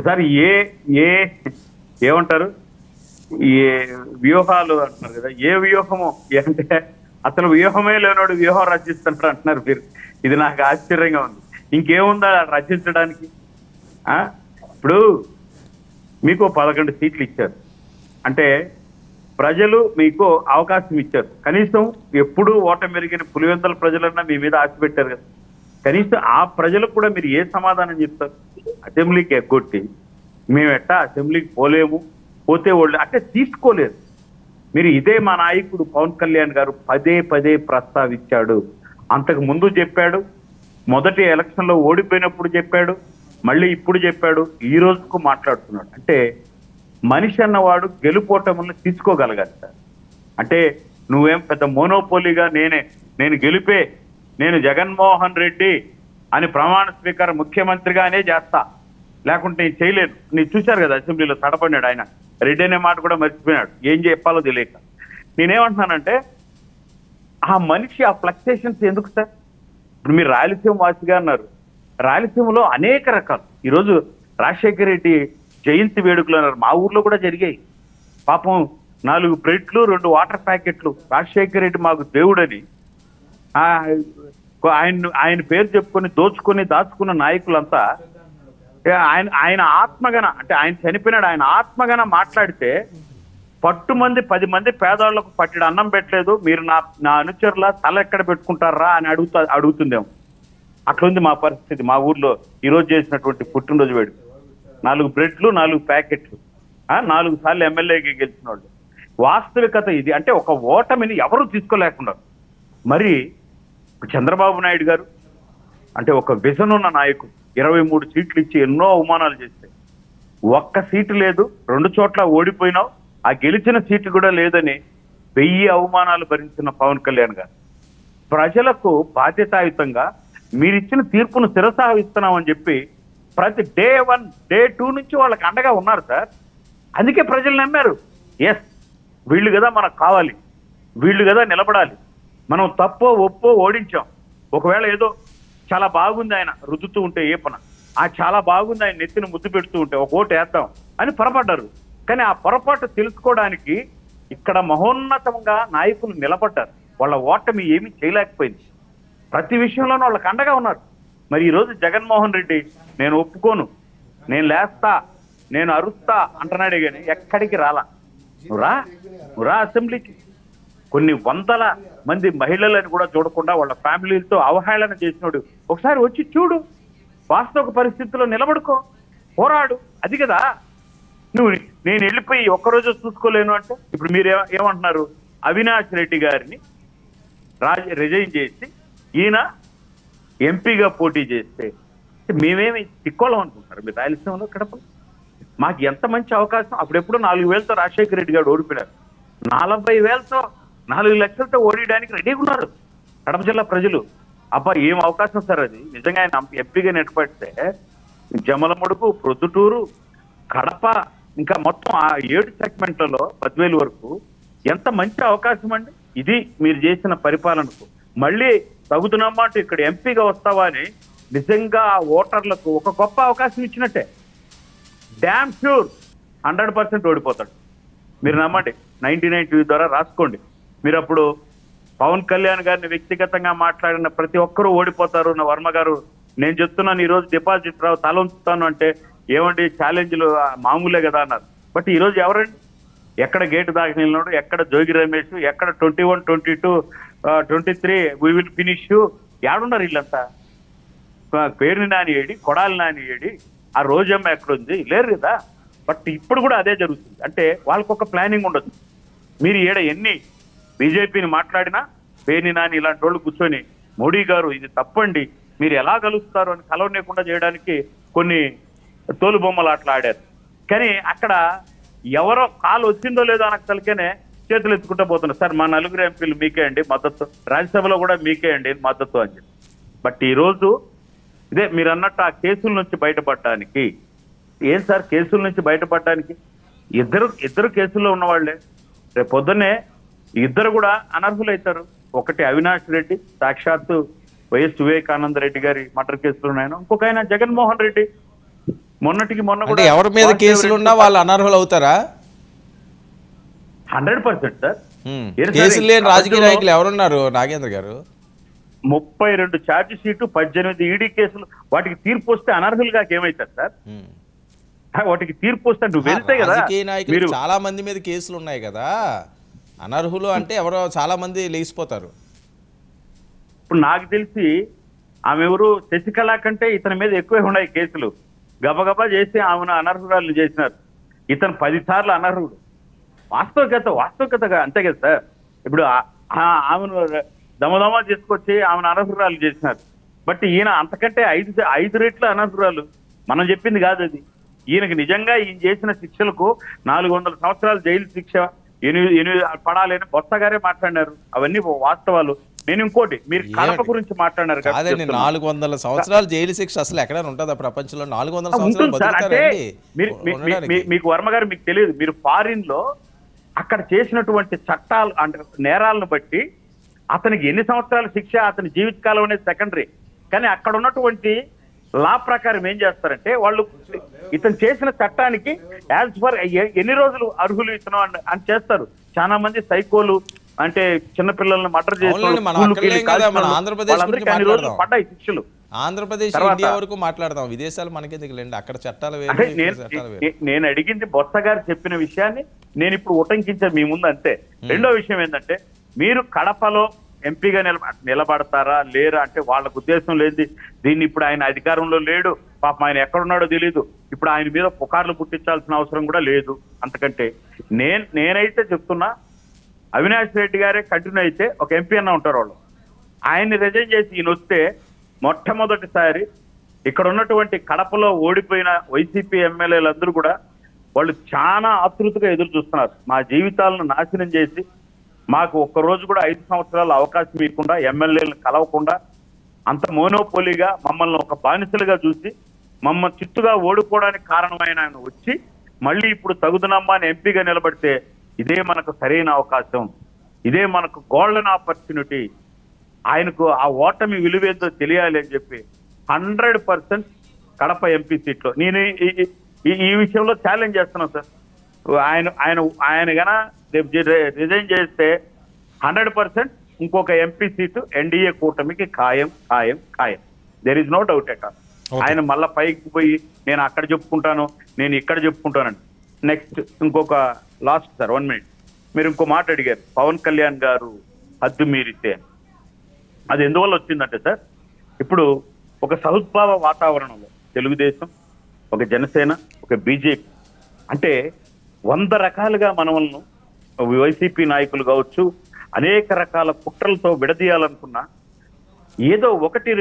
Sir ఏ ఏమంటారు ఏ వ్యూహాలు అంటున్నారు కదా, ఏ వ్యూహము అంటే అసలు వ్యూహమే లేనోడు వ్యూహం రచిస్తున్నారు అంటున్నారు మీరు. ఇది నాకు ఆశ్చర్యంగా ఉంది. ఇంకేముందా రచించడానికి? ఇప్పుడు మీకు 11 సీట్లు ఇచ్చారు అంటే ప్రజలు మీకు అవకాశం ఇచ్చారు. కనీసం ఎప్పుడూ ఓటమి మెరుగని పులివెందుల ప్రజలన్నా మీ మీద ఆశ పెట్టారు కదా. కనీసం ఆ ప్రజలకు కూడా మీరు ఏ సమాధానం చెప్తారు? అసెంబ్లీకి ఎగ్గొట్టి మేము ఎట్టా అసెంబ్లీకి పోలేము, పోతే వాళ్ళు అంటే తీసుకోలేదు. మీరు ఇదే మా నాయకుడు పవన్ కళ్యాణ్ గారు పదే పదే ప్రస్తావించాడు. అంతకు ముందు చెప్పాడు, మొదటి ఎలక్షన్లో ఓడిపోయినప్పుడు చెప్పాడు, మళ్ళీ ఇప్పుడు చెప్పాడు, ఈ రోజుకు మాట్లాడుతున్నాడు. అంటే మనిషి అన్నవాడు గెలుపోటములను తీసుకోగలగాలి సార్. అంటే నువ్వేం పెద్ద మోనోపోలీగా నేను గెలిపే, నేను జగన్మోహన్ రెడ్డి అని ప్రమాణ స్వీకారం ముఖ్యమంత్రిగానే చేస్తా, లేకుంటే నేను చేయలేను. నేను చూశారు కదా అసెంబ్లీలో తడపడినాడు ఆయన. రెడ్డి అనే మాట కూడా మర్చిపోయినాడు, ఏం చెప్పాలో తెలియక. నేనేమంటున్నానంటే ఆ మనిషి ఆ ఫ్లక్చుయేషన్స్ ఎందుకు సార్? ఇప్పుడు మీరు రాయలసీమ వాసిగా అన్నారు. రాయలసీమలో అనేక రకాలు. ఈరోజు రాజశేఖర రెడ్డి జయంతి వేడుకలు అన్నారు, మా ఊర్లో కూడా జరిగాయి. పాపం 4 బ్రెడ్లు 2 వాటర్ ప్యాకెట్లు రాజశేఖర రెడ్డి మాకు దేవుడని ఆయన పేరు చెప్పుకొని దోచుకొని దాచుకున్న నాయకులంతా ఆయన ఆత్మగన అంటే ఆయన చనిపోయినాడు, ఆయన ఆత్మగన మాట్లాడితే పట్టుమంది 10 మంది పేదవాళ్లకు పట్టిన అన్నం పెట్టలేదు, మీరు నా అనుచరుల తల ఎక్కడ పెట్టుకుంటారా అని అడుగుతుందేమో. అట్లుంది మా పరిస్థితి. మా ఊర్లో ఈరోజు చేసినటువంటి పుట్టినరోజు వేడుక 4 బ్రెడ్లు 4 ప్యాకెట్లు 4 సార్లు ఎమ్మెల్యేకి గెలిచిన వాళ్ళు. వాస్తవికత ఇది. అంటే ఒక ఓటమిని ఎవరు తీసుకోలేకున్నారు. మరి చంద్రబాబు నాయుడు గారు అంటే ఒక విజన్ ఉన్న నాయకుడు 23 సీట్లు ఇచ్చి ఎన్నో అవమానాలు చేస్తే ఒక్క సీటు లేదు, 2 చోట్ల ఓడిపోయినావు, ఆ గెలిచిన సీటు కూడా లేదని 1000 అవమానాలు భరించిన పవన్ కళ్యాణ్ గారు ప్రజలకు బాధ్యతాయుతంగా మీరిచ్చిన తీర్పును శిరసావహిస్తున్నామని చెప్పి ప్రతి డే 1 డే 2 నుంచి వాళ్ళకి అండగా ఉన్నారు సార్. అందుకే ప్రజలు నమ్మారు. ఎస్, వీళ్ళు కదా మనకు కావాలి, వీళ్ళు కదా నిలబడాలి, మనం తప్పో ఒప్పో ఓడించాం. ఒకవేళ ఏదో చాలా బాగుంది ఆయన రుద్దుతూ ఉంటే ఏ పన చాలా బాగుంది ఆయన నెత్తిని ముద్దు పెడుతూ ఉంటే ఒక ఓటు వేద్దాం అని పొరపడ్డారు. కానీ ఆ పొరపాటు తెలుసుకోవడానికి ఇక్కడ మహోన్నతంగా నాయకులు నిలబడ్డారు. వాళ్ళ ఓటమి ఏమీ చేయలేకపోయింది. ప్రతి విషయంలోనూ వాళ్ళకి అండగా ఉన్నారు. మరి ఈరోజు జగన్మోహన్ రెడ్డి నేను ఒప్పుకోను, నేను లేస్తా, నేను అరుస్తా అంటున్నాడే కానీ ఎక్కడికి రాలా. నువ్వు రా అసెంబ్లీకి. కొన్ని వందల మంది మహిళలను కూడా చూడకుండా వాళ్ళ ఫ్యామిలీలతో అవహేళన చేసినాడు. ఒకసారి వచ్చి చూడు, వాస్తవ పరిస్థితుల్లో నిలబడుకో, పోరాడు. అది కదా. నేను వెళ్ళిపోయి ఒక్కరోజు చూసుకోలేను అంటే ఇప్పుడు మీరు ఏమంటున్నారు? అవినాష్ రెడ్డి గారిని రిజైన్ చేసి ఈయన ఎంపీగా పోటీ చేస్తే మేమేమి తిక్కోలం అనుకుంటారు మీరు రాయలసీమలో కడప? మాకు ఎంత మంచి అవకాశం. అప్పుడెప్పుడు 4,000తో రాజశేఖర రెడ్డి గారు ఓడిపోయారు. 40,000తో 4 లక్షలతో ఓడియడానికి రెడీగా ఉన్నారు కడప జిల్లా ప్రజలు. అబ్బా ఏం అవకాశం సార్ అది. నిజంగా ఆయన ఎంపీగా నెట్టబడితే జమలమడుగు, ప్రొద్దుటూరు, కడప ఇంకా మొత్తం ఆ 7 సెగ్మెంట్లలో 10,000 వరకు ఎంత మంచి అవకాశం అండి. ఇది మీరు చేసిన పరిపాలనకు. మళ్ళీ తగుతున్నామా అంటే ఇక్కడ ఎంపీగా వస్తావా అని నిజంగా ఓటర్లకు ఒక గొప్ప అవకాశం ఇచ్చినట్టే. డ్యామ్ ష్యూర్ 100% ఓడిపోతాడు. మీరు నమ్మండి. 99 ద్వారా రాసుకోండి. మీరు అప్పుడు పవన్ కళ్యాణ్ గారిని వ్యక్తిగతంగా మాట్లాడిన ప్రతి ఒక్కరూ ఓడిపోతారు. నా వర్మ గారు నేను చెప్తున్నాను ఈరోజు డిపాజిట్ రావు తల ఉంచుతాను అంటే ఏమండి ఛాలెంజ్లు మామూలే కదా అన్నారు. బట్ ఈరోజు ఎవరండి? ఎక్కడ గేటు దాకా నిలినాడు, ఎక్కడ జోగి రమేష్, ఎక్కడ 21, 22, 23 వీ విల్ ఫినిష్ ఏడున్నారు వీళ్ళంతా? పేరుని నాని ఏడి, కొడాలి నాని ఏడి, ఆ రోజమ్మ ఎక్కడుంది? లేరు కదా. బట్ ఇప్పుడు కూడా అదే జరుగుతుంది. అంటే వాళ్ళకు ఒక ప్లానింగ్ ఉండదు. మీరు ఈడ ఎన్ని బీజేపీని మాట్లాడినా పేరుని నాని ఇలాంటి వాళ్ళు కూర్చొని మోడీ గారు ఇది తప్పండి, మీరు ఎలా కలుస్తారు అని కలవనీయకుండా చేయడానికి కొన్ని తోలుబొమ్మలు అట్లా ఆడారు. కానీ అక్కడ ఎవరో కాలు వచ్చిందో లేదో అనకు తలకనే చేతులు ఎత్తుకుంటూ పోతున్నారు. సార్ మా 4 ఎంపీలు మీకే అండి మద్దతు, రాజ్యసభలో కూడా మీకే అండి మద్దతు అని చెప్పి. బట్ ఈరోజు ఇదే మీరు అన్నట్టు ఆ కేసుల నుంచి బయటపడటానికి ఏం సార్? కేసుల నుంచి బయటపడటానికి ఇద్దరు కేసుల్లో ఉన్నవాళ్లే. రేపు పొద్దున్నే ఇద్దరు కూడా అనర్హులైతారు. ఒకటి అవినాష్ రెడ్డి, సాక్షాత్తు వైఎస్ వివేకానంద రెడ్డి గారి మర్డర్ కేసులు ఉన్నాయన, ఇంకొక ఆయన జగన్మోహన్ రెడ్డి. మొన్నటికి మొన్న అంటే ఎవరి మీద కేసులున్నా వాళ్ళు అనర్హులు అవుతారా? 100% సార్. కేసులు లేని రాజకీయ నాయకులు ఎవరున్నారు నాగేంద్ర గారు? 32 ఛార్జ్ షీటు, 18 ఈడీ కేసులు. వాటికి తీర్పు వస్తే అనర్హులుగా ఏమవుతారు సార్? వాటికి తీర్పు వస్తే నువ్వు వెళ్తే కదా. రాజకీయ నాయకులు చాలా మంది మీద కేసులు ఉన్నాయి కదా, అనర్హులు అంటే ఎవరో చాలా మంది లేచిపోతారు. ఇప్పుడు నాకు తెలిసి ఆమె ఎవరు, శశికళ కంటే ఇతని మీద ఎక్కువే ఉన్నాయి కేసులు. గబగబా చేసి ఆమెను అనర్హురాలు చేసినారు. ఇతను 10 సార్లు అనర్హుడు. వాస్తవికతగా అంతే కదా సార్. ఇప్పుడు ఆమెను దమదమా తీసుకొచ్చి ఆమెను అనర్హురాలు చేసినారు. బట్ ఈయన అంతకంటే 5 రెట్లు అనర్హురాలు. మనం చెప్పింది కాదు అది. ఈయనకి నిజంగా ఈయన చేసిన శిక్షలకు 400 సంవత్సరాలు జైలు శిక్ష పడాలని బొత్స గారే మాట్లాడినారు. అవన్నీ వాస్తవాలు. నేను ఇంకోటి, మీరు కడప గురించి మాట్లాడారు కదా. 400 సంవత్సరాలు జైలు శిక్ష అసలు ఎక్కడ ఉంటుందా ప్రపంచంలో? 400 సంవత్సరాలు మీకు వర్మ గారు మీకు తెలియదు. మీరు ఫారిన్ లో అక్కడ చేసినటువంటి చట్టాలు అంటే నేరాలను బట్టి అతనికి ఎన్ని సంవత్సరాల శిక్ష, అతని జీవితకాలం అనేది సెకండరీ. కానీ అక్కడ ఉన్నటువంటి లా ప్రకారం ఏం చేస్తారంటే వాళ్ళు ఇతను చేసిన చట్టానికి యాజ్ ఫర్ ఎన్ని రోజులు అర్హులు ఇతను అని చేస్తారు. చాలా మంది సైకోలు అంటే చిన్నపిల్లల్ని మర్డర్ చేసిన పడ్డాయి శిక్షలు. ఆంధ్రప్రదేశ్ ఇండియా వరకు మాట్లాడదాం, విదేశాలు మనకెందుకు లేండి, అక్కడ చట్టాలు వేరు. నేను అడిగింది బొత్స గారు చెప్పిన విషయాన్ని నేను ఇప్పుడు ఉటంకించాను మీ ముందు అంతే. రెండో విషయం ఏంటంటే, మీరు కడపలో ఎంపీగా నిలబడతారా లేరా అంటే వాళ్ళకు ఉద్దేశం లేదు. దీన్ని ఇప్పుడు ఆయన అధికారంలో లేడు, పాపం ఆయన ఎక్కడున్నాడో తెలియదు. ఇప్పుడు ఆయన మీద పుకార్లు పుట్టించాల్సిన అవసరం కూడా లేదు. అంతకంటే నేనైతే చెప్తున్నా, అవినాష్ రెడ్డి గారే కంటిన్యూ అయితే ఒక ఎంపీ అన్న ఉంటారు వాళ్ళు. ఆయన్ని రిజైన్ చేసి ఈయన వస్తే మొట్టమొదటిసారి ఇక్కడ ఉన్నటువంటి కడపలో ఓడిపోయిన వైసీపీ ఎమ్మెల్యేలందరూ కూడా వాళ్ళు చాలా ఆతృతగా ఎదురు చూస్తున్నారు. మా జీవితాలను నాశనం చేసి మాకు ఒక్కరోజు కూడా 5 సంవత్సరాలు అవకాశం ఇవ్వకుండా, ఎమ్మెల్యేలను కలవకుండా, అంత మోనోపోలీగా మమ్మల్ని ఒక బానిసలుగా చూసి మమ్మల్ని చిత్తుగా ఓడిపోవడానికి కారణమైన ఆయన వచ్చి మళ్ళీ ఇప్పుడు తగుదనమ్మా అని ఎంపీగా నిలబడితే ఇదే మనకు సరైన అవకాశం, ఇదే మనకు గోల్డెన్ ఆపర్చునిటీ. ఆయనకు ఆ ఓటమి విలువేందో తెలియాలి అని చెప్పి 100% కడప ఎంపీ సీట్లో నేను ఈ విషయంలో ఛాలెంజ్ చేస్తున్నాను సార్. ఆయన గన రిజైన్ చేస్తే 100% ఇంకొక ఎంపీ సీటు ఎన్డీఏ కూటమికి ఖాయం. There is no doubt at all. ఆయన మళ్ళా పైకి పోయి నేను అక్కడ చెప్పుకుంటాను, నేను ఇక్కడ చెప్పుకుంటానండి. నెక్స్ట్ ఇంకొక లాస్ట్ సార్ 1 minute. మీరు ఇంకో మాట అడిగారు, పవన్ కళ్యాణ్ గారు హద్దు మీరితే. అది ఎందువల్ల వచ్చిందంటే సార్, ఇప్పుడు ఒక సహృద్భావ వాతావరణంలో తెలుగుదేశం, ఒక జనసేన, ఒక బీజేపీ అంటే 100 రకాలుగా మనల్ని వైసీపీ నాయకులు కావచ్చు అనేక రకాల కుట్రలతో విడదీయాలనుకున్నా ఏదో ఒకటి